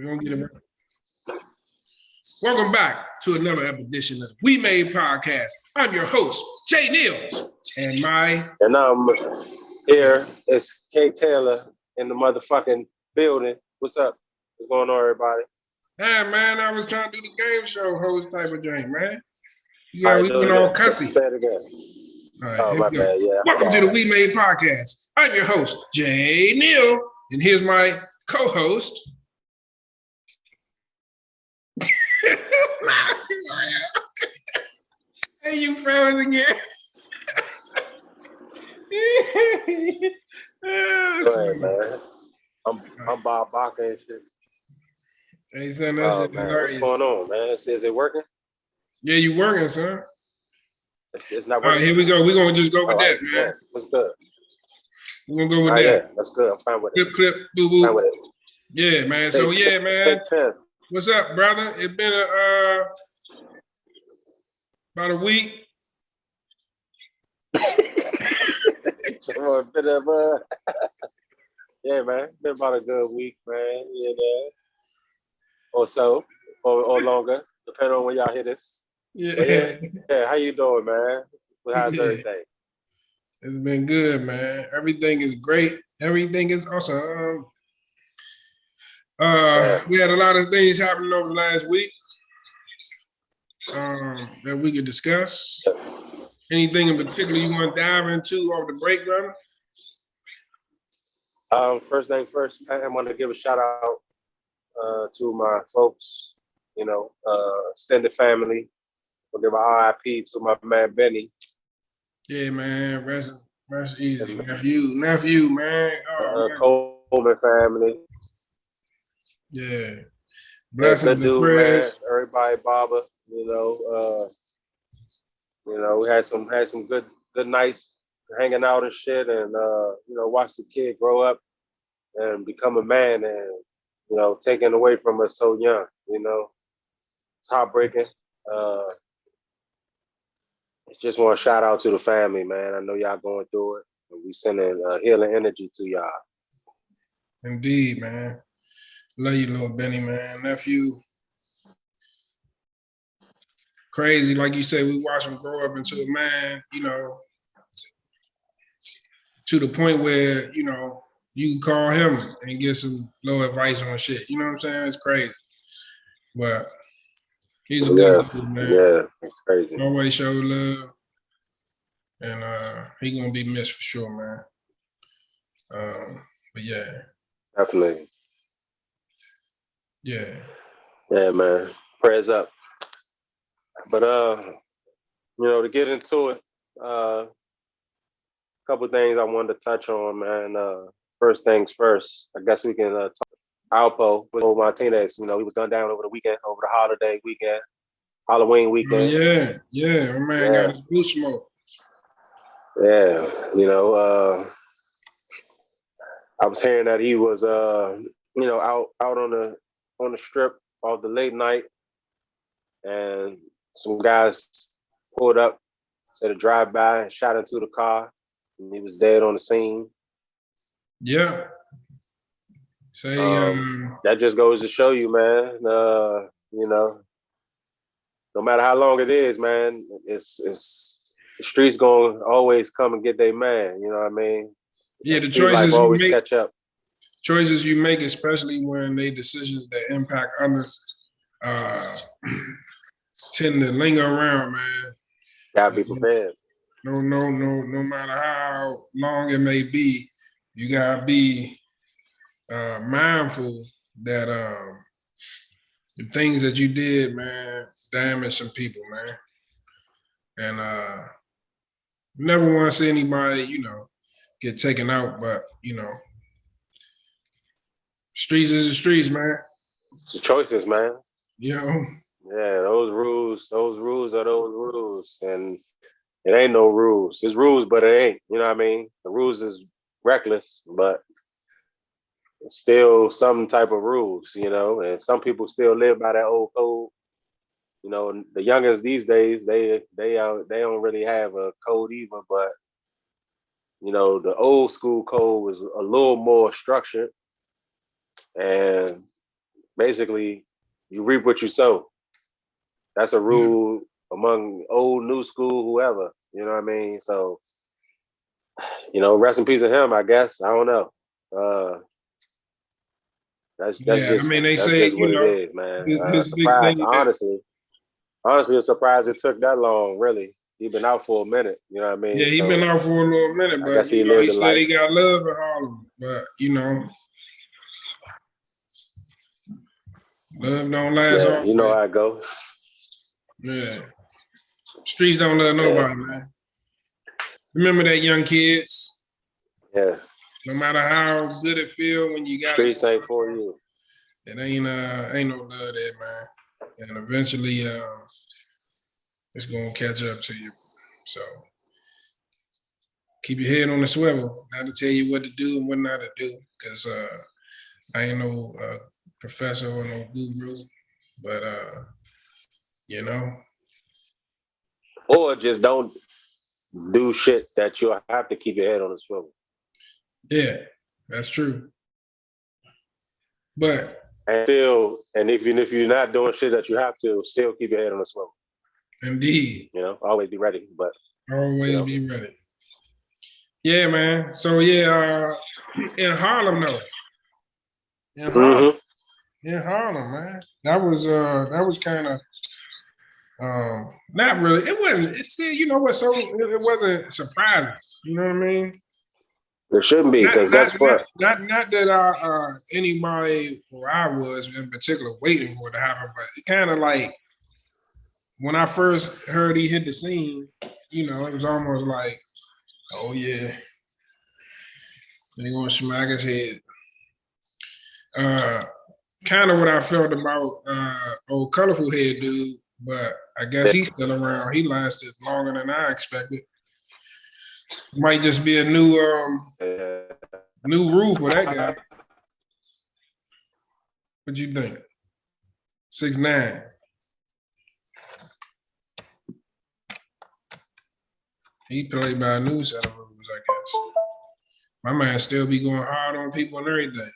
We're gonna get it right. Welcome back to another Epidition of We Made Podcast. I'm your host, Jay Neal, and I'm here. It's K Taylor in the motherfucking building. What's up? What's going on, everybody? Hey, man, I was trying to do the game show host type of thing, man. Yeah, we went all cussy. Say it again. All right, my bad. Yeah. Welcome to the We Made Podcast. I'm your host, Jay Neal, and here's my co-host. Hey, you fellas again. Go ahead, man. I'm Bob Baca and shit. Hey, son, that's what's going on, man? Is it working? Yeah, you working, son. It's not working. All right, here we go. We're going to just go with that, man. Yeah. What's good? We're going to go with that. Yeah, that's good. I'm fine with it. Clip, boo-boo. Fine with it. Yeah, man. So, man. What's up, brother? It's been about a week. Yeah, man. Been about a good week, man. Or so, or longer, depending on when y'all hear this. Yeah. How you doing, man? How's everything? It's been good, man. Everything is great. Everything is awesome. We had a lot of things happening over the last week that we could discuss. Anything in particular you want to dive into over the break, brother? First thing first, I want to give a shout out to my folks, extended family. We'll give a RIP to my man Benny. Yeah, man. Rest easy. Nephew, man. Coleman family. Yeah. Blessings and prayers. Man. Everybody, Baba. We had some good nights hanging out and shit, and watch the kid grow up and become a man, and taken away from us so young. It's heartbreaking. Just want to shout out to the family, man. I know y'all going through it, and we sending healing energy to y'all. Indeed, man. Love you, little Benny, man. Nephew. Crazy, like you said, we watch him grow up into a man, to the point where, you can call him and get some little advice on shit. You know what I'm saying? It's crazy. But he's a good dude, man. Yeah, it's crazy. Always show love. And he's going to be missed for sure, man. But yeah. Definitely. Yeah. Yeah, man. Prayers up. But to get into it, a couple of things I wanted to touch on, man. First things first, I guess we can talk Alpo Martinez. He was gunned down over the weekend, over the holiday weekend, Halloween weekend. Oh, yeah, my man got his blue smoke. Yeah, I was hearing that he was out on the strip off the late night, and some guys pulled up, said a drive-by, and shot into the car, and he was dead on the scene. Yeah. That just goes to show you, man, no matter how long it is, man, it's the streets gonna always come and get their man, you know what I mean? Yeah, the choices you make, catch up. Choices you make, especially when they decisions that impact others, tend to linger around, man. Gotta be prepared. No matter how long it may be, you gotta be mindful that the things that you did, man, damage some people, man. And never want to see anybody, get taken out, but streets is the streets, man. It's the choices, man. Yeah, those rules are those rules, and it ain't no rules. It's rules, but it ain't. You know what I mean? The rules is reckless, but it's still some type of rules, and some people still live by that old code. The youngins these days, they don't really have a code either, but the old school code was a little more structured, and basically you reap what you sow. That's a rule among old, new school, whoever. You know what I mean? So, rest in peace to him, I guess. I don't know. That's Yeah, I just mean, they that's say, just what it is, man. his big Surprise, thing is, honestly, a surprise it took that long. Really, he's been out for a minute. You know what I yeah, mean? he been So out for a little minute, I but, guess he he lived a said life. he got love in Harlem, but, love don't last Yeah, you know always. how it goes. Yeah. Streets don't love Yeah, nobody, man. Remember that, young kids. yeah. No matter how good it feel when you got it Streets ain't going for on, you. it ain't no love there, man. And eventually, it's gonna catch up to you. So keep your head on the swivel. Not to tell you what to do and what not to do, because I ain't no professor or no guru, but you know, Or just don't do shit that you have to keep your head on the swivel. yeah, that's true. But And even if you're not doing shit that you have to, still keep your head on the swivel. indeed, Always be ready. But always be ready. Yeah, man. So yeah, in Harlem though. In Harlem. In Harlem, man. That was kind of not really. It wasn't. It's still, you know what? So it wasn't surprising. You know what I mean? It shouldn't be, Not because not guess not what? not that anybody or I was in particular waiting for it to happen, but it kind of like when I first heard he hit the scene, it was almost like, oh yeah, they gonna smack his head. Uh, Kind of what I felt about old colorful head dude, but I guess he's still around. He lasted longer than I expected. Might just be a new rule for that guy. What you think? 6'9". He played by a new set of rules, I guess. My man still be going hard on people and everything.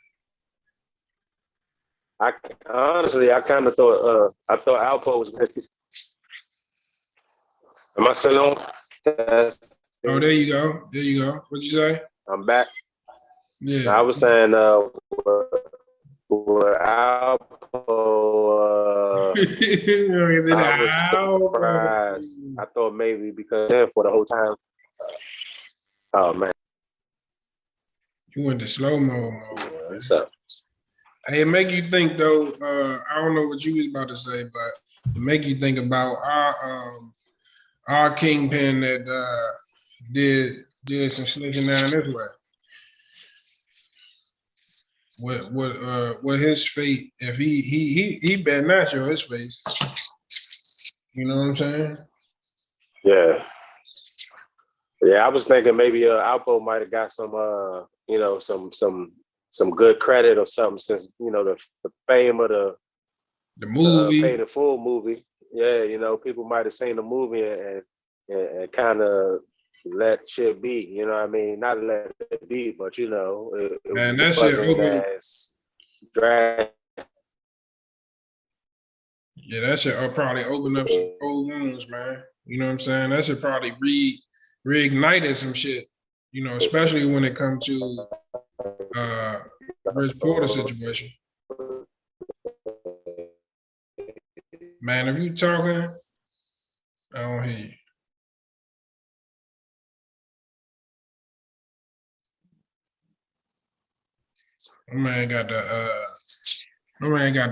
I kind of thought Alpo was missing. Am I still on? Oh, there you go. There you go. What'd you say? I'm back. Yeah. I was saying with Alpo, I was surprised. I thought maybe because for the whole time. Oh man. You went to slow mode. What's up? Hey, it make you think though. I don't know what you was about to say, but it make you think about our kingpin that did some slipping down this way. What his fate? If he better not show his face. You know what I'm saying? Yeah. Yeah, I was thinking maybe Alpo might have got some some good credit or something, since the fame of The movie. Paid in Full movie. Yeah, people might have seen the movie and kind of let shit be. You know what I mean? Not let it be, but it Man, that shit opened. as drag. Yeah, that shit probably opened up some old wounds, man. You know what I'm saying? That should probably reignited some shit. Especially when it comes to Rich Porter situation. Man, if you talking, I don't hear you. My man got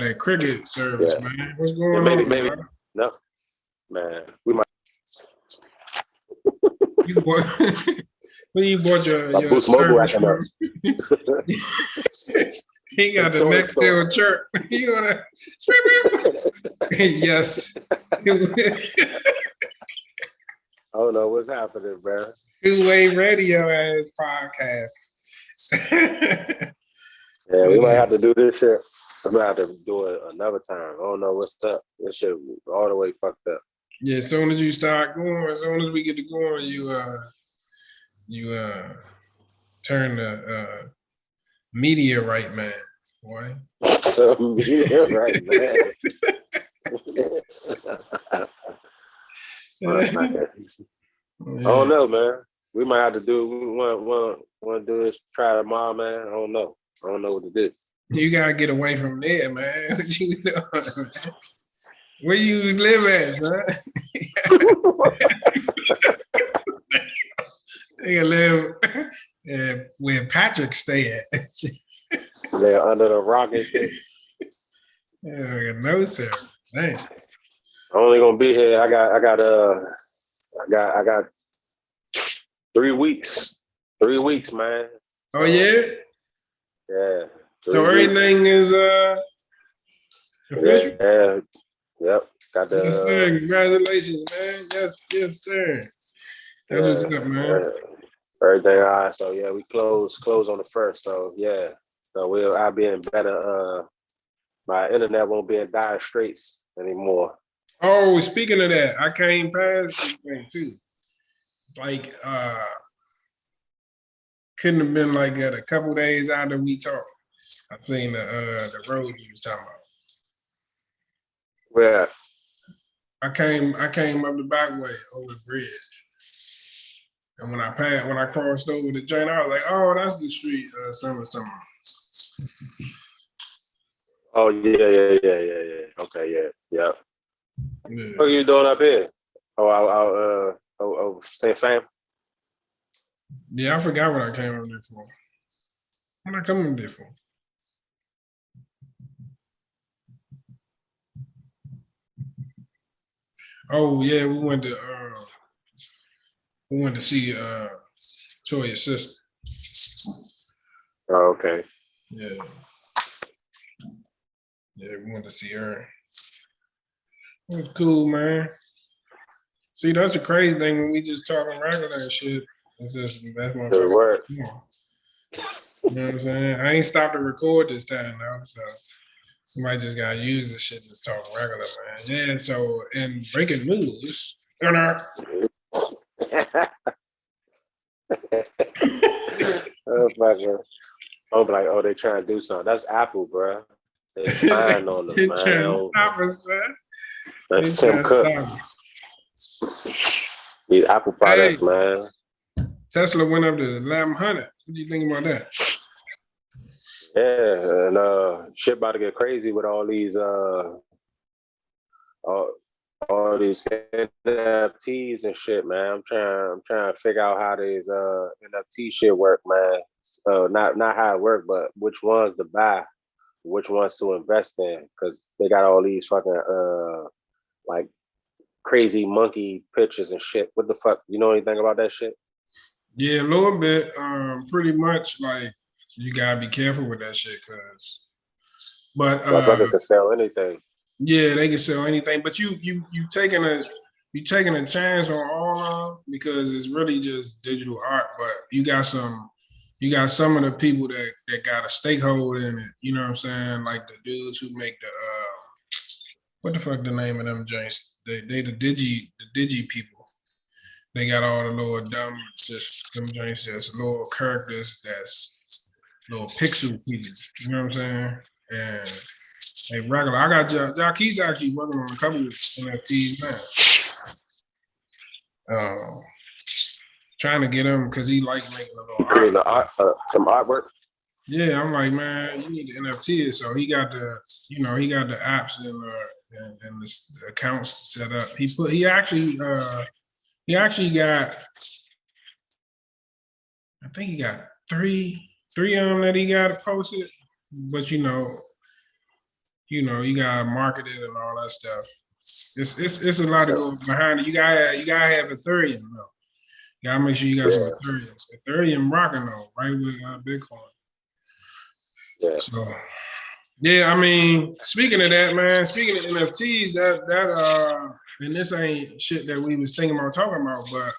that cricket service, man. What's going on, Maybe brother? no, man. We might. You bought, when you bought your Boost Mobile service from? He got the next day chirp. You know that? Yes. I don't know what's happening, bro. Two-way radio ass podcast. Yeah, we might have to do this shit. I'm gonna have to do it another time. I don't know what's up. This shit all the way fucked up. Yeah, as soon as you start going, as soon as we get to going, you turn the meteorite man. boy. So yeah, right, man. I don't know, man. We might have to do. We want to do this. Try tomorrow, man. I don't know. I don't know what to do. You gotta get away from there, man. What you doing, man? Where you live at, son? You live where Patrick stay at. They're under the rock and shit. Yeah, no sir. Dang. I'm only gonna be here. I got 3 weeks. 3 weeks, man. Oh yeah. Yeah. So 3 weeks. everything is official. Yeah. Yep. Got Yes, sir. the Congratulations, man. Yes, sir. That's what's up, man. everything all right. So yeah, we close on the 1st. So yeah. So I'll be in better my internet won't be in dire straits anymore. Oh, speaking of that, I came past this thing too. Like couldn't have been like that a couple days after we talked. I seen the road you was talking about. Where? I came up the back way over the bridge. And when I crossed over the joint, I was like, oh, that's the street, summer. Oh yeah. Okay, yeah. What are you doing up here? Same fam. Yeah, I forgot what I came up there for. What I come up there for? Oh yeah, we went to see Toya's sister. Oh, okay. Yeah. Yeah, we went to see her. It was cool, man. See, that's the crazy thing when we just talking regular and shit. It's just that's my Good fucking. work. You know what I'm saying? I ain't stopped to record this time now, so you might just gotta use this shit just talking regular, man. Yeah. So in breaking news, Oh, fucker. I'm like, oh, they trying to do something. That's Apple, bro. They spying on them, they man. trying to stop us, son. That's Tim Cook. These Apple products, Hey, man. Tesla went up to 1,100. What do you think about that? Yeah, and shit about to get crazy with all these all these NFTs and shit, man. I'm trying to figure out how these NFT shit work, man. Not how it work, but which ones to buy, which ones to invest in, because they got all these fucking like crazy monkey pictures and shit. What the fuck? You know anything about that shit? Yeah, a little bit. Pretty much like you gotta be careful with that shit, cause. But My brother can sell anything. yeah, they can sell anything. But you taking a chance on all of them because it's really just digital art. But you got some of the people that got a stakeholder in it. You know what I'm saying? Like the dudes who make the what the fuck the name of them joints? They the digi people. They got all the little dumb just them joints just little characters that's little pixel people. You know what I'm saying? And hey, regular. I got Jock. He's actually working on a couple of NFTs now. Trying to get him because he like making a little art. Some artwork. Yeah, I'm like, man, you need to NFT it. So he got the apps and the accounts set up. He actually got, I think he got three of them that he got posted. But you gotta market it and all that stuff. It's a lot to go behind it. You gotta have Ethereum though. You gotta make sure you got some Ethereum. Ethereum rocking though, right with Bitcoin. Yeah. So yeah, I mean, speaking of that, man, speaking of NFTs, that and this ain't shit that we was thinking about talking about, but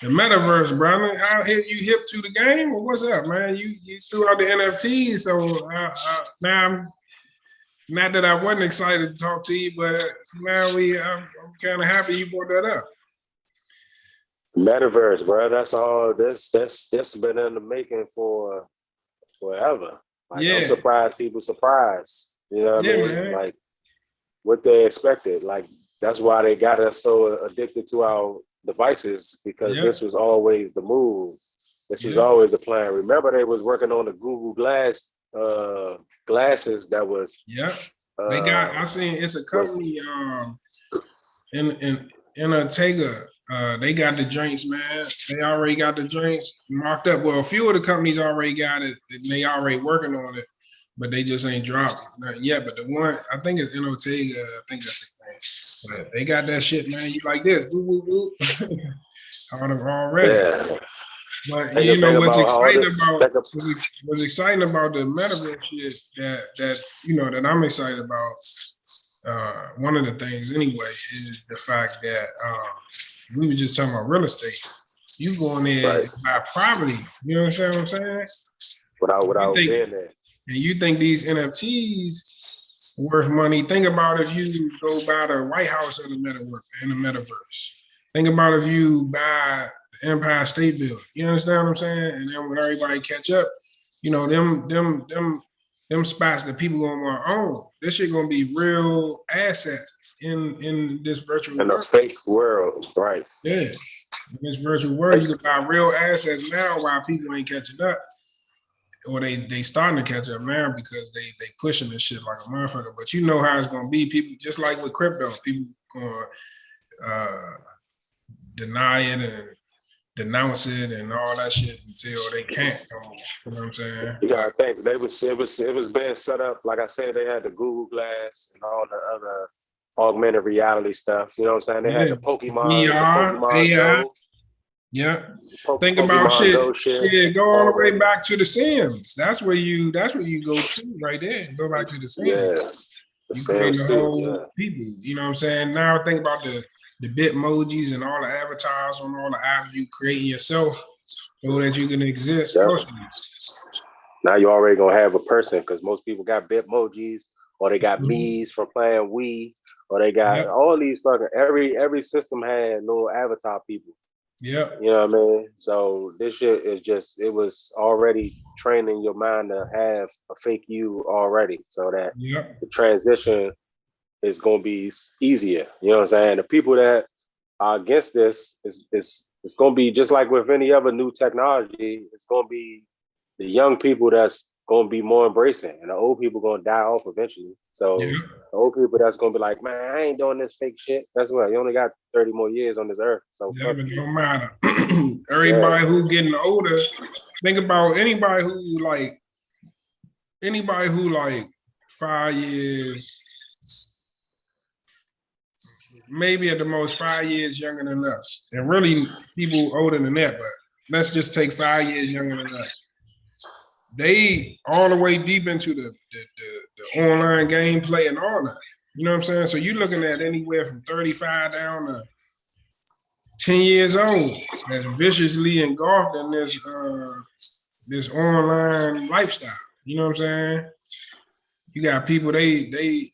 the metaverse, brother, how you hip to the game or what's up, man? You threw out the NFTs, so now not that I wasn't excited to talk to you, but now I'm kind of happy you brought that up. Metaverse, bro. That's all. This been in the making for forever. Like I'm Yeah. surprised people surprised. You know what I Yeah, mean? man. Like what they expected. Like that's why they got us so addicted to our devices because Yep. this was always the move. This was Yep. always the plan. Remember, they was working on the Google Glass glasses that Yep. They got. uh, I seen it's a was company. In Ortega. They got the drinks, man. They already got the drinks marked up. Well, a few of the companies already got it, and they already working on it, but they just ain't dropped nothing yet. But the one I think it's in Ortega. I think that's the name. But they got that shit, man. You like this? Boo boo boo. Already. yeah. But Think, you know think what's about all exciting the about think of, what's exciting about the metaverse shit that you know that I'm excited about. One of the things anyway is the fact that we were just talking about real estate. You go in there right and buy property. You know what I'm saying? You without think being there. and you think these NFTs worth money? Think about if you go buy the White House in the metaverse. Think about if you buy the Empire State Building. You understand what I'm saying? And then when everybody catch up, you know them spots that people gonna want to own. This shit gonna be real assets in this virtual In a world. fake world, right? Yeah, in this virtual world, you can buy real assets now while people ain't catching up, or they starting to catch up now because they pushing this shit like a motherfucker. But you know how it's gonna be. People just like with crypto, people gonna uh, deny it and denounce it and all that shit until they can't no more. You know what I'm saying? You But gotta think it was being set up. Like I said, they had the Google Glass and all the other augmented reality stuff. You know what I'm saying? They had yeah, the VR, Pokemon AI, Go, yeah. Think about Pokemon shit. Go shit Yeah, go all the way already. back to the Sims. That's where you go to right there. Go back to the Sims. Yeah, the You create a Sims too. whole Yeah, people. You know what I'm saying? Now think about the Bitmojis and all the avatars on all the apps you create yourself so that you can exist yeah. socially. Now you already gonna have a person because most people got Bitmojis or they got Mhm. Mii's from playing Wii or they got Yep. all these fucking every system had little avatar people. Yep. You know what I mean? So this shit is just it was already training your mind to have a fake you already, so that Yep. the transition is gonna be easier. You know what I'm saying? The people that are against this is it's gonna be just like with any other new technology. It's gonna be the young people that's gonna be more embracing, and the old people gonna die off eventually. So Yep. the old people that's gonna be like, man, I ain't doing this fake shit. That's what you only got 30 more years on this earth. So Yeah, fuck but you. no matter. Yeah, Everybody who getting older, think about anybody who 5 years, maybe at the most 5 years younger than us. And really people older than that, but let's just take 5 years younger than us. They all the way deep into the online gameplay and all that. You know what I'm saying? So you're looking at anywhere from 35 down to 10 years old that's viciously engulfed in this online lifestyle. You know what I'm saying? You got people they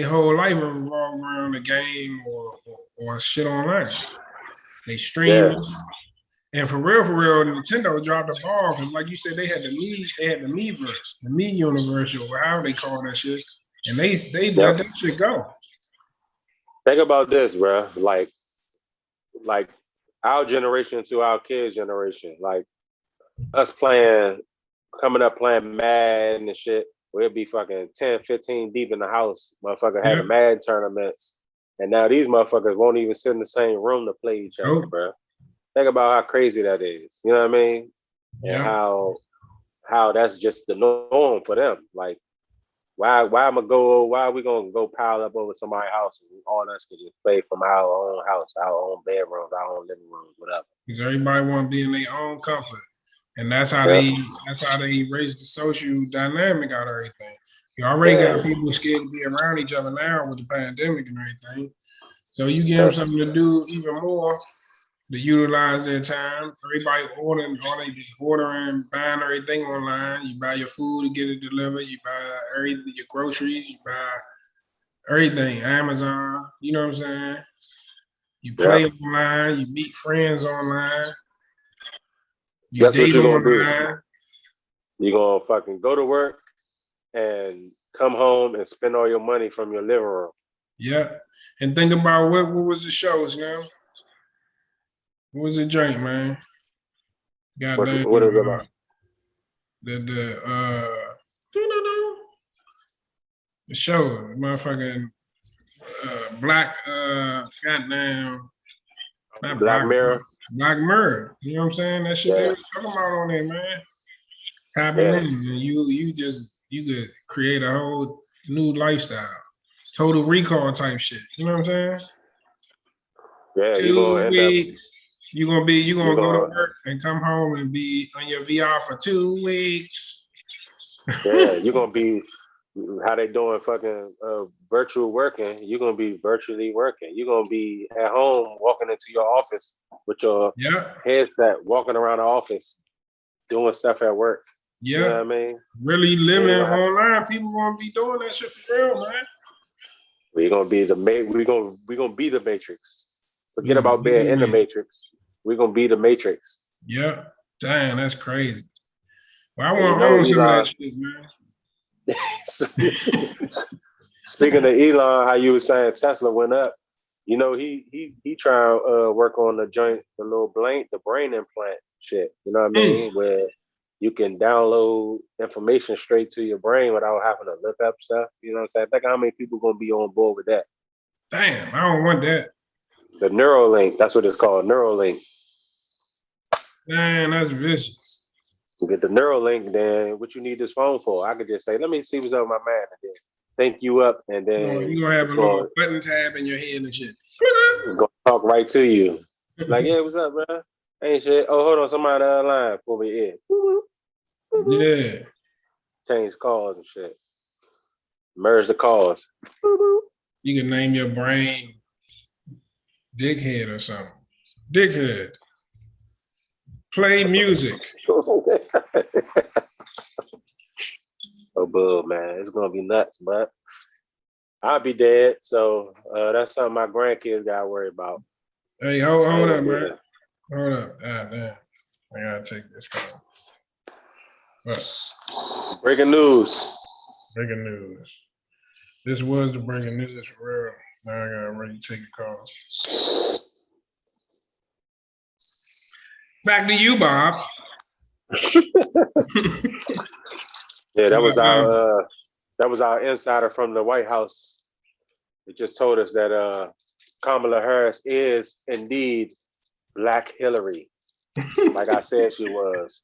whole life revolve around the game or shit online. They yeah, streaming. And for real, Nintendo dropped the ball because, like you said, they had the Miiverse, the Me Universe, or however they call that shit, and they let yep. that shit go. Think about this, bro. Like our generation to our kids' generation, like us coming up playing Madden and shit. We'll be fucking 10, 15 deep in the house, motherfucker Yeah, having Madden tournaments. And now these motherfuckers won't even sit in the same room to play each other, nope, bro. Think about how crazy that is. You know what I mean? And yeah, how that's just the norm for them. Like, why are we gonna go pile up over somebody's house and all us can just play from our own house, our own bedrooms, our own living rooms, whatever. because everybody want to be in their own comfort, and Yeah. that's how they erase the social dynamic out of everything. You already got Yeah. people scared to be around each other now with the pandemic and everything. So you give them Yeah. something to do even more to utilize their time. Everybody all they be ordering, buying everything online. You buy your food to get it delivered. You buy everything, your groceries. You buy everything, Amazon. You know what I'm saying? You Yeah. play online. You meet friends online. You Guess what date you're gonna do? online. You're gonna fucking go to work and come home and spend all your money from your living room. Yeah. And think about what was the shows, you know? What was the drink, man? Goddamn. What is it about? The show, motherfucking black, goddamn, not Black Mirror. Black Mirror. You know what I'm saying? That shit they was talking about on there, man. Tapping in, and you could create a whole new lifestyle, total recall type shit. You know what I'm saying? Yeah, you're gonna end up. You gonna go to work and come home and be on your VR for 2 weeks. Yeah, you're gonna be how they doing fucking virtual working. You're gonna be virtually working. You're gonna be at home walking into your office with your headset, walking around the office, doing stuff at work. Yeah, you know what I mean, really living online. People gonna be doing that shit for real, man. We're gonna be we gonna be the Matrix. Forget about being in the Matrix. We're gonna be the Matrix. Yeah, damn, that's crazy. Well, I want to own some of that shit, man. Speaking of Elon, how you were saying Tesla went up. You know, he trying to work on the brain implant shit. You know what I mean? Where you can download information straight to your brain without having to look up stuff. You know what I'm saying? Think how many people gonna be on board with that? Damn, I don't want that. The Neuralink, that's what it's called, Neuralink. Man, that's vicious. You get the Neuralink, then what you need this phone for? I could just say, let me see what's up with my man, and then think you up, and then you're gonna have a little button tab in your head and shit. It's gonna talk right to you. Like, yeah, what's up, bro? Ain't shit. Oh, hold on, somebody on the line pull me in. Yeah. Change calls and shit. Merge the calls. You can name your brain Dickhead or something. Dickhead. Play music. Oh, boo, man. It's going to be nuts, but I'll be dead. So that's something my grandkids got to worry about. Hey, hold up, man. Hold up. Ah, damn. I got to take this call. Breaking news. Breaking news. This was the breaking news for real. Now I got to really take a call. Back to you, Bob. Yeah, that was our insider from the White House. It just told us that Kamala Harris is indeed Black Hillary, like I said she was.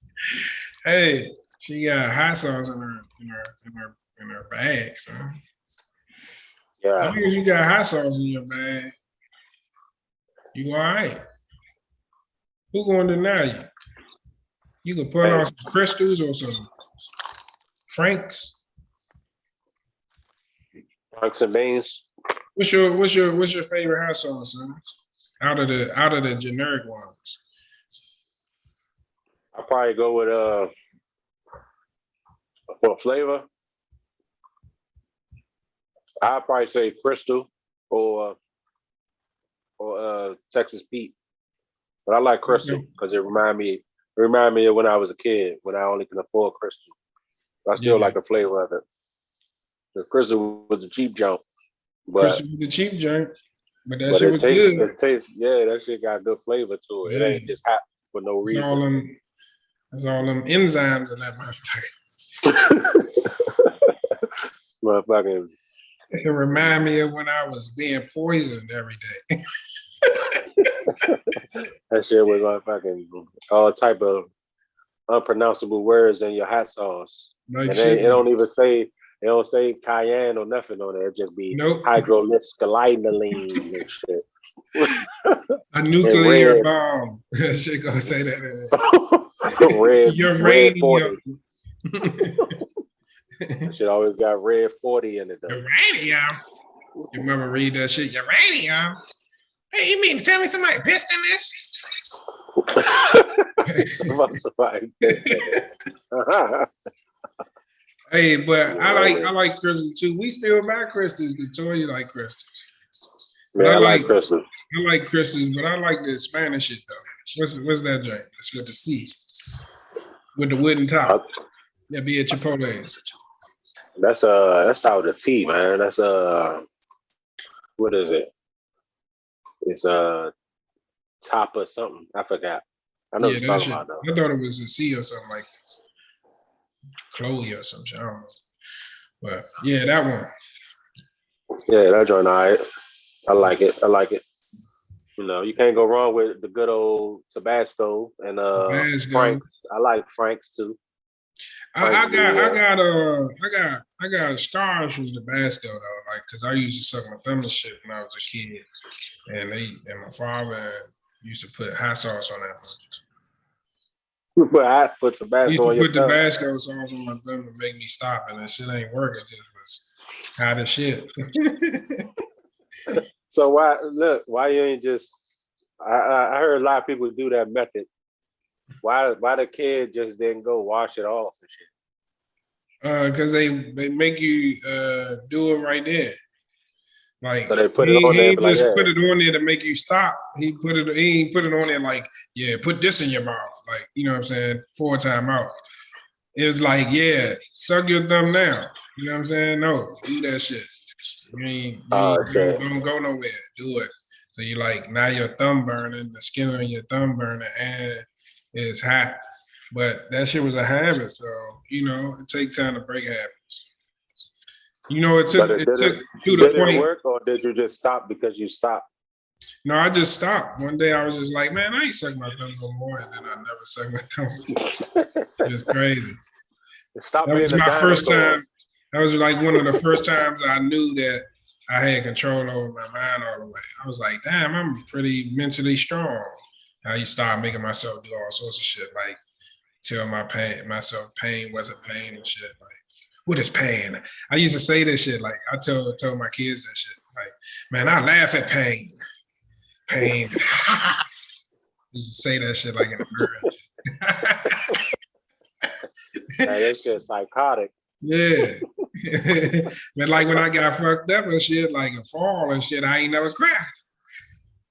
Hey, she got hot sauce in her bag, so. Yeah. As long as you got hot sauce in your bag, you all right. Who gonna deny you? You can put on some crystals or some Franks. Franks and beans. What's your favorite hot sauce, son? Out of the generic ones. I'll probably go with for flavor. I'll probably say Crystal or Texas Pete. But I like Crystal because it remind me of when I was a kid, when I only can afford Crystal. I still like the flavor of it. The Crystal was a cheap junk. Crystal was a cheap junk, but that shit was good. It tastes, that shit got good flavor to it. Yeah. It ain't just hot for no reason. That's all them enzymes in that motherfucker. Motherfucking. It remind me of when I was being poisoned every day. That shit was motherfucking all type of unpronounceable words in your hot sauce. Like and it don't say cayenne or nothing on it. It just be hydrolyzskylinolene and shit. A nuclear bomb. That shit gonna say that. Uranium. That shit always got red 40 in it though. Uranium. You remember read that shit? Uranium. Hey, you mean to tell me somebody pissed in this? Somebody pissed in it. Hey, but I like crystals too. We still buy crystals. Victoria like crystals. Yeah, I like crystals. I like crystals, but I like the Spanish shit though. What's that drink? It's with the C, with the wooden top. Yeah, be at Chipotle's. That's out the T, man. That's what is it? It's top or something. I forgot. I know what Yeah, you're that talking shit. about though. I thought it was a C or something like Chloe or some shit. I don't know. But yeah, that one. Yeah, that joint, all right. I like it. I like it. You know, you can't go wrong with the good old Tabasco and Glasgow. Frank's. I like Frank's too. I, Frank's I be got I got I got scars from Tabasco though, like because I used to suck my thumb and shit when I was a kid, and my father used to put hot sauce on that. but I put He used Tabasco to on your put thumb. Tabasco sauce on my thumb to make me stop, and that shit ain't working. It just was hot as shit. So why you ain't just I heard a lot of people do that method. Why the kid just didn't go wash it off and shit? Because they make you do it right there. Like So they put it he on there he and be like, just yeah. put it on there to make you stop. He ain't put it on there like, yeah, put this in your mouth. Like, you know what I'm saying? 4 time out. It was like, yeah, suck your thumb now. You know what I'm saying? No, do that shit. Oh shit. Don't go nowhere. Do it. So you like now your thumb burning, the skin on your thumb burning, and it's hot. But that shit was a habit, so you know it takes time to break habits. You know, But it took to the did it point. work or did you just stop because you stopped? No, I just stopped. One day I was just like, man, I ain't suck my thumb no more, and then I never sucked my thumb. It's crazy. Stop That being was a my first dinosaur. time. That was like one of the first times I knew that I had control over my mind all the way. I was like, damn, I'm pretty mentally strong. How you start making myself do all sorts of shit, like tell myself pain wasn't pain and shit. Like, what is pain? I used to say this shit. Like, I told my kids that shit. Like, man, I laugh at pain. Pain. I used to say that shit like in a Man, that's just psychotic. Yeah. But like when I got fucked up and shit, like a fall and shit, I ain't never cried.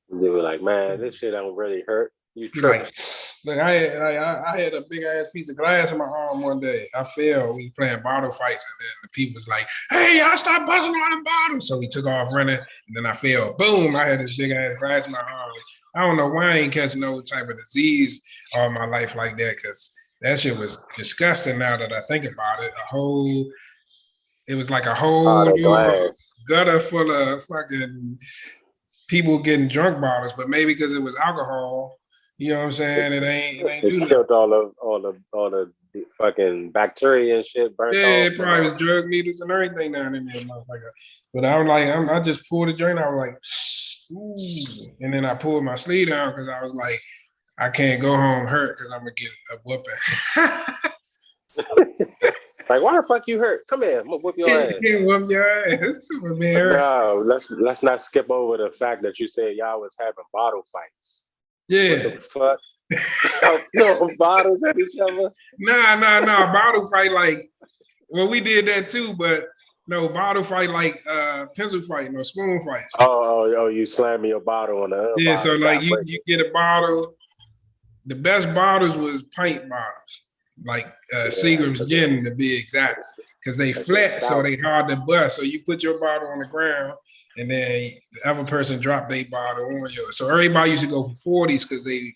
You were like, man, this shit don't really hurt. You Be tripping. like, look, I had a big ass piece of glass in my arm one day. I fell. We playing bottle fights, and then the people was like, "Hey, y'all stop busting on the bottles!" So we took off running, and then I fell. Boom! I had this big ass glass in my arm. I don't know why I ain't catching no type of disease all my life like that, because that shit was disgusting. Now that I think about it, it was like a Oh, whole the glass. gutter full of fucking people getting drunk bottles, but maybe because it was alcohol, you know what I'm saying? It ain't do It nothing. killed all the fucking bacteria and shit burnt Yeah, off it and probably was drug needles and everything down in there, motherfucker. But I was like, I just pulled the joint. I was like, ooh, and then I pulled my sleeve down because I was like, I can't go home hurt because I'm gonna get a whooping. like, why the fuck you hurt? Come here, I'm gonna whip your You ass. can't whoop your ass for being But hurt. no, let's not skip over the fact that you said y'all was having bottle fights. What Yeah. the fuck? No bottles at each other. Nah. Bottle fight like, well, we did that too, but no bottle fight like pencil fight, no spoon fight. Oh, you slamming your bottle on the other Yeah, so bottle. You like gotta you break you it. get a bottle. The best bottles was pint bottles, like Yeah, Seagram's gin to be exact, because they that shit flat, so stout. they hard to bust. So you put your bottle on the ground, and then the other person drop their bottle on yours. So everybody used to go for 40s because they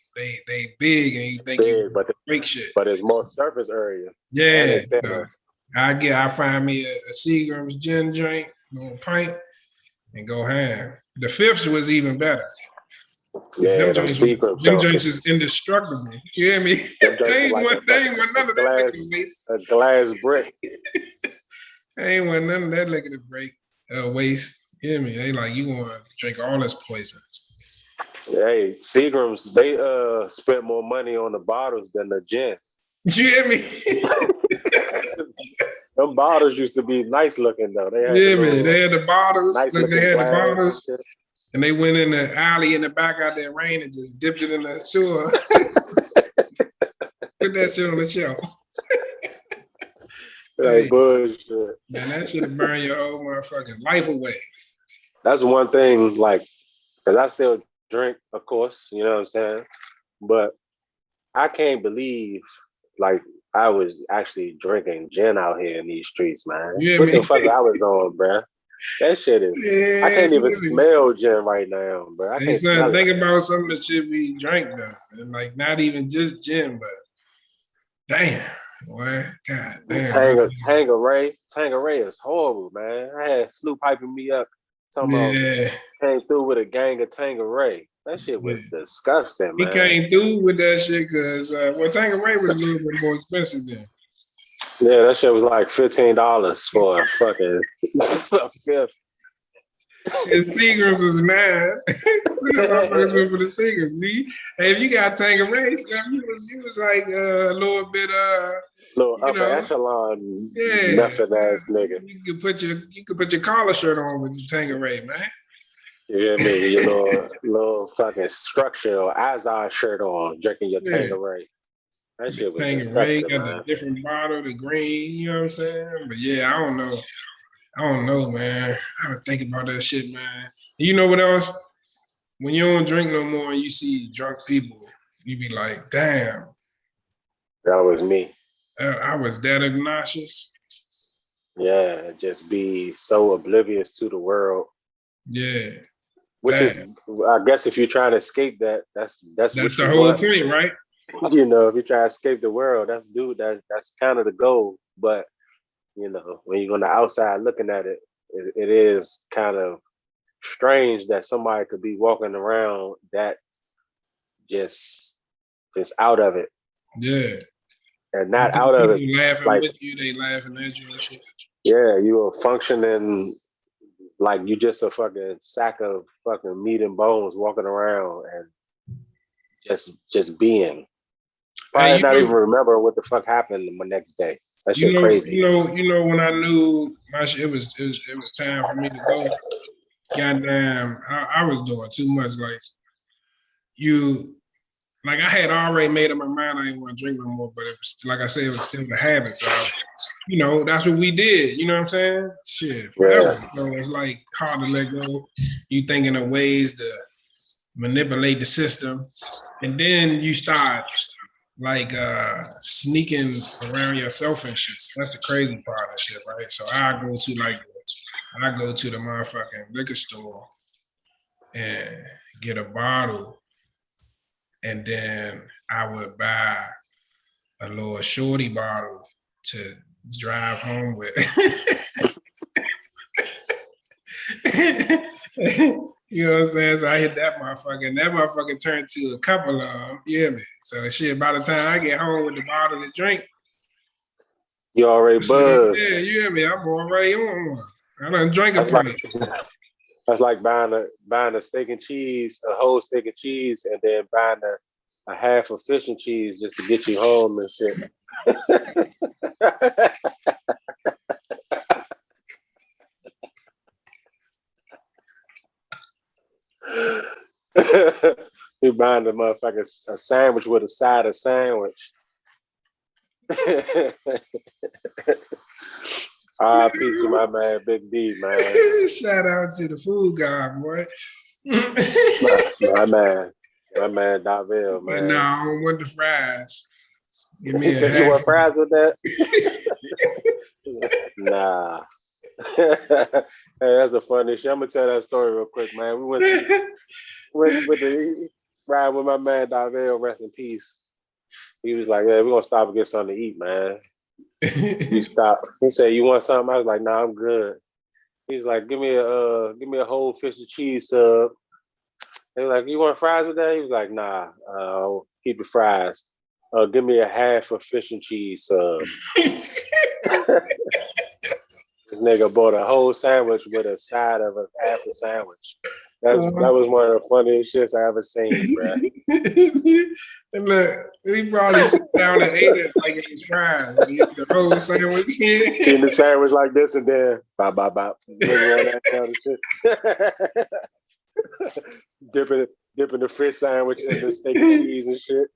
big and you think you Big, break shit. but it's more surface area and Yeah, it's so thinner. I find me a Seagram's gin drink, little pint, and go ham. The fifths was even better. Because Yeah, them secret them junk joints is is indestructible. You hear me? them joints is like They ain't want none of that liquor to waste. a glass brick. They ain't want none of that liquor to break waste. You hear me? They like, you want to drink all this poison. Hey, Seagrams, they spent more money on the bottles than the gin. You hear me? Them bottles used to be nice looking though. They had the Yeah, man. little They had the bottles. nice Look, they looking had the glass and bottles, shit. and they went in the alley in the back out there rain and just dipped it in the sewer. Put that shit on the shelf. Like Hey, bullshit. man, that should have burned your whole motherfucking life away. That's one thing, like, because I still drink, of course, you know what I'm saying? But I can't believe, like, I was actually drinking gin out here in these streets, man. You hear What the me? fuck I was on, bruh? That shit is. I Yeah, can't even really. smell gin right now, bro. I Hey, can't son, smell it. think about something that should be drank though, and like not even just gin, but damn, boy, god damn, Tangeray is horrible, man. I had Snoop hyping me up, talking about yeah, came through with a gang of Tangeray. That shit yeah. was disgusting, He man. came through with that shit because well, Tanqueray was a little bit more expensive then. Yeah, that shit was like $15 for a fucking a fifth. And Seagrams was mad. Motherfuckers went for the Seagrams. See, hey, if you got Tanqueray, you was like a little bit Little you upper know, echelon yeah. method ass nigga. You could put your collar shirt on with the Tanqueray, man. You hear me? With your little fucking structure or Azar shirt on, drinking your Yeah. Tangeray. That The shit was Tanqueray disgusting, got the man. different bottle, the green, you know what I'm saying? But yeah, I don't know. I don't know, man. I would think about that shit, man. You know what else? When you don't drink no more and you see drunk people, you be like, damn, That was me. I was that obnoxious. Yeah, just be so oblivious to the world. Yeah, Which is, damn. I guess, if you're trying to escape that, that's That's what the you whole want. point, right? You know, if you try to escape the world, that's kind of the goal. But when you're on the outside looking at it, it is kind of strange that somebody could be walking around that just out of it, Yeah. and not out of it People laughing like, with you, they laughing at you and shit. yeah, you are functioning like you just a fucking sack of fucking meat and bones walking around and just being. Hey, Probably not even remember what the fuck happened the next day. That shit crazy. when I knew my shit, it was time for me to go. Goddamn, I was doing too much. You like I had already made up my mind I didn't want to drink no more, but it was like I said, it was still a habit. So that's what we did. You know what I'm saying? Shit, forever. Yeah. So it's like hard to let go. You thinking of ways to manipulate the system, and then you start like sneaking around yourself and shit. That's the crazy part of shit, right? So I go to the motherfucking liquor store and get a bottle, and then I would buy a little shorty bottle to drive home with. You know what I'm saying? So I hit that motherfucker, and that motherfucker turned to a couple of them. You hear me? So shit, by the time I get home with the bottle to drink, You already buzzed. yeah, you hear me? I'm already on one. I done drank a That's like pint. that's like buying a steak and cheese, a whole steak and cheese, and then buying a half of fish and cheese just to get you home and shit. You buying the motherfucker a sandwich with a side of sandwich. R.I.P. to my man, Big D, man. Shout out to the food guy, boy. My man, Daville, But man. I don't want the fries. Give He me a said, "You half want of fries with that?" it. Nah. Hey, that's a funny shit. I'm gonna tell that story real quick, man. We went with the ride with my man Daville, rest in peace. He was like, "Yeah, we're gonna stop and get something to eat, man." We stopped. He said, "You want something?" I was like, "Nah, I'm good." He's like, "Give me a whole fish and cheese sub." They were like, "You want fries with that?" He was like, "Nah, keep the fries. Give me a half of fish and cheese sub." This nigga bought a whole sandwich with a side of a half a sandwich. That was one of the funniest shits I ever seen, bro. And look, he probably sat down and ate it like it was fries. He ate the whole sandwich. Eating the sandwich like this and then bop bop bop. That kind of shit. dipping the fish sandwich in the steak and cheese and shit.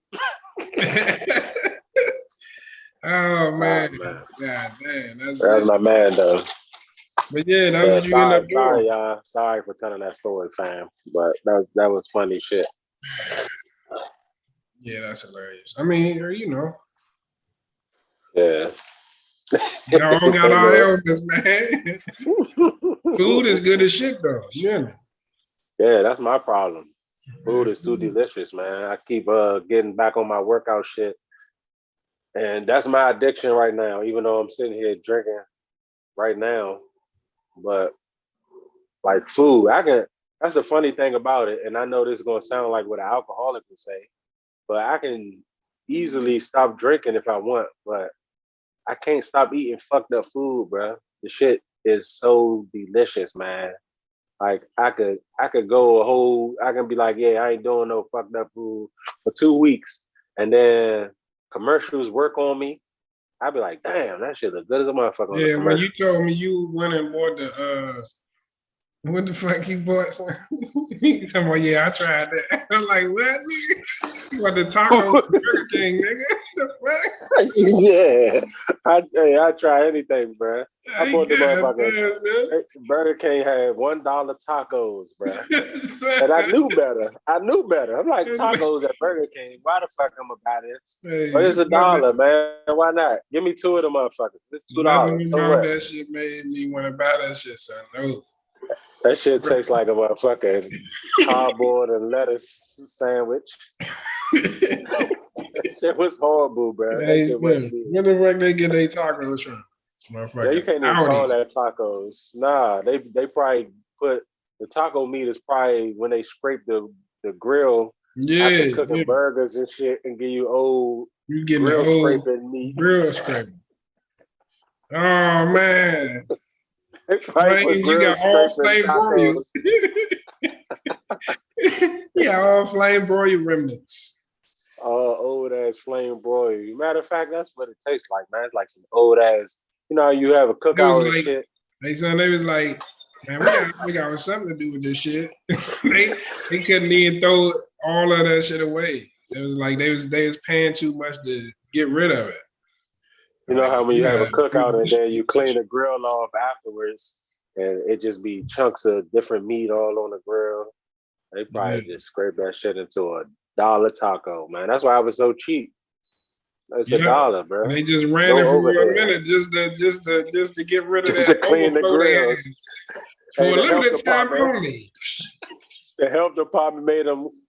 Oh man. Oh, man. God damn. That's my man though. But yeah, that's what you end up doing. Sorry, y'all. Sorry for telling that story, fam. But that was funny shit. Yeah, that's hilarious. I mean, Yeah. Y'all got our elements, man. Food is good as shit, though. Yeah. Yeah, that's my problem. Food is too delicious, man. I keep getting back on my workout shit. And that's my addiction right now, even though I'm sitting here drinking right now. But like food, that's the funny thing about it. And I know this is gonna sound like what an alcoholic would say, but I can easily stop drinking if I want, but I can't stop eating fucked up food, bro. The shit is so delicious, man. Like I could go I can be like, yeah, I ain't doing no fucked up food for 2 weeks, and then commercials work on me. I'd be like, damn, that shit look good as a motherfucker on the Yeah, when you commercial. told me you went and bought what the fuck you bought? He talking about, yeah, I tried that. I'm like, what, nigga? You want the taco from Burger King, nigga? The fuck? Yeah, I try anything, bro. I Ain't bought the good, motherfucker. man. Burger King had $1 tacos, bro. And I knew better. I'm like, tacos at Burger King. Why the fuck I'm gonna buy this? Hey, But it's $1, man. Why not? Give me 2 of them motherfuckers. It's $2. nothing So about what? that shit made me want to buy that shit, son. No. That shit tastes like a motherfucking cardboard and lettuce sandwich. That shit was horrible, bro. That Hey, shit wasn't man, good. where the fuck they get their tacos from? Yeah, you Motherfucking can't even call Audi. that tacos. Nah, they probably put the taco meat is probably when they scrape the grill after Yeah, cooking yeah. burgers and shit and give you old You getting the grill old scraping meat. grill scraping. Oh man. They probably put You grill got all scraping flame broil. tacos. Yeah, all flame broil remnants. Old ass flame broil. Matter of fact, that's what it tastes like, man. It's like some old ass. You know, you have a It was cookout and like, shit. they son, they was like, man, we got something to do with this shit. they couldn't even throw all of that shit away. It was like they was paying too much to get rid of it. You know Like, how when you have a cookout and then you clean it. the grill off afterwards, and it just be chunks of different meat all on the grill. They probably just scrape that shit into $1 taco, man. That's why I was so cheap. It's $1, bro. They just ran No it for overhead. a minute just to get rid of Just that to clean the overflow they had. grills. For Hey, a the health limited time department, only. the health department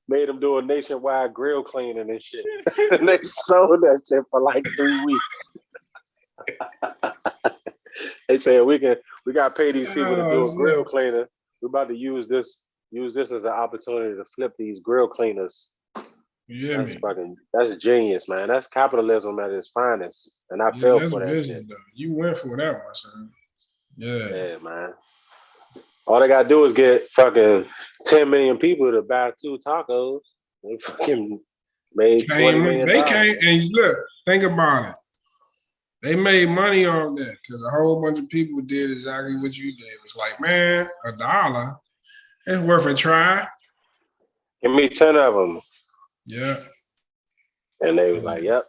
made them do a nationwide grill cleaning and shit. And they sold that shit for like 3 weeks. They said we got to pay these people to do a grill cleaner. We're about to use this as an opportunity to flip these grill cleaners. Yeah, that's genius, man. That's capitalism at its finest. And I fell for that shit. Though. You went for that one, son. Yeah, man. All they gotta do is get fucking 10 million people to buy 2 tacos. They fucking made $20 million. They came, and look, think about it. They made money on that because a whole bunch of people did exactly what you did. It was like, man, $1, it's worth a try. Give me 10 of them. Yeah. And they was like, yep,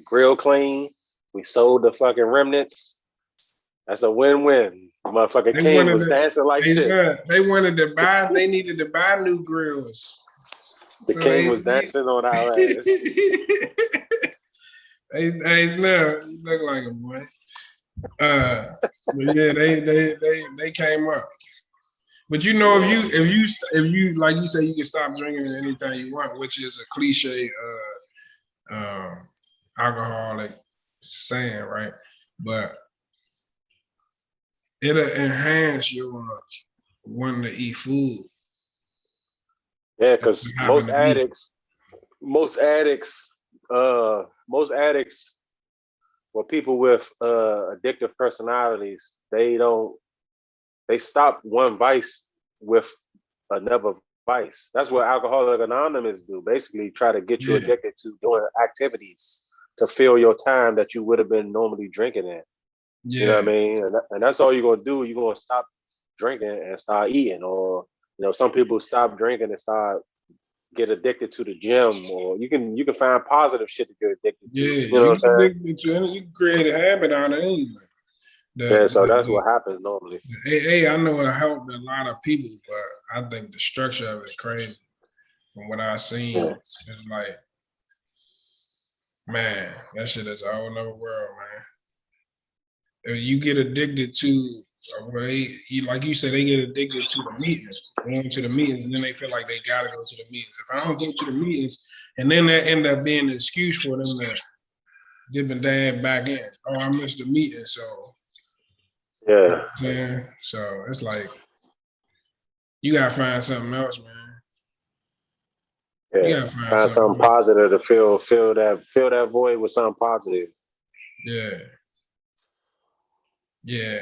grill clean. We sold the fucking remnants. That's a win-win. Motherfucking King was dancing like shit. They wanted to buy, they needed to buy new grills. The King was dancing on our ass. Hey, Snell, you look like a boy. But yeah, they came up. But you know, if you like you say, you can stop drinking anything you want, which is a cliche alcoholic saying, right? But it'll enhance your wanting to eat food. Yeah, because most addicts, or people with addictive personalities, they stop one vice with another vice. That's what Alcoholics Anonymous do. Basically, try to get you addicted to doing activities to fill your time that you would have been normally drinking in. Yeah. You know what I mean? And that's all you're gonna do. You're gonna stop drinking and start eating, or some people stop drinking and start get addicted to the gym, or you can find positive shit to get addicted to. Yeah, you know what I'm saying? You can create a habit out of anything. So that's what happens normally. AA, I know it helped a lot of people, but I think the structure of it is crazy. From what I've seen, it's like Man, that shit is a whole nother world, man. If you get addicted to, like you said, they get addicted to the meetings, going to the meetings, and then they feel like they gotta go to the meetings. If I don't go to the meetings, and then that end up being an excuse for them to dip and dab back in. Oh, I missed the meeting, so Yeah. yeah. So it's like you gotta find something else, man. You Yeah. gotta find Find something something else. positive to fill that void with something positive. Yeah. Yeah.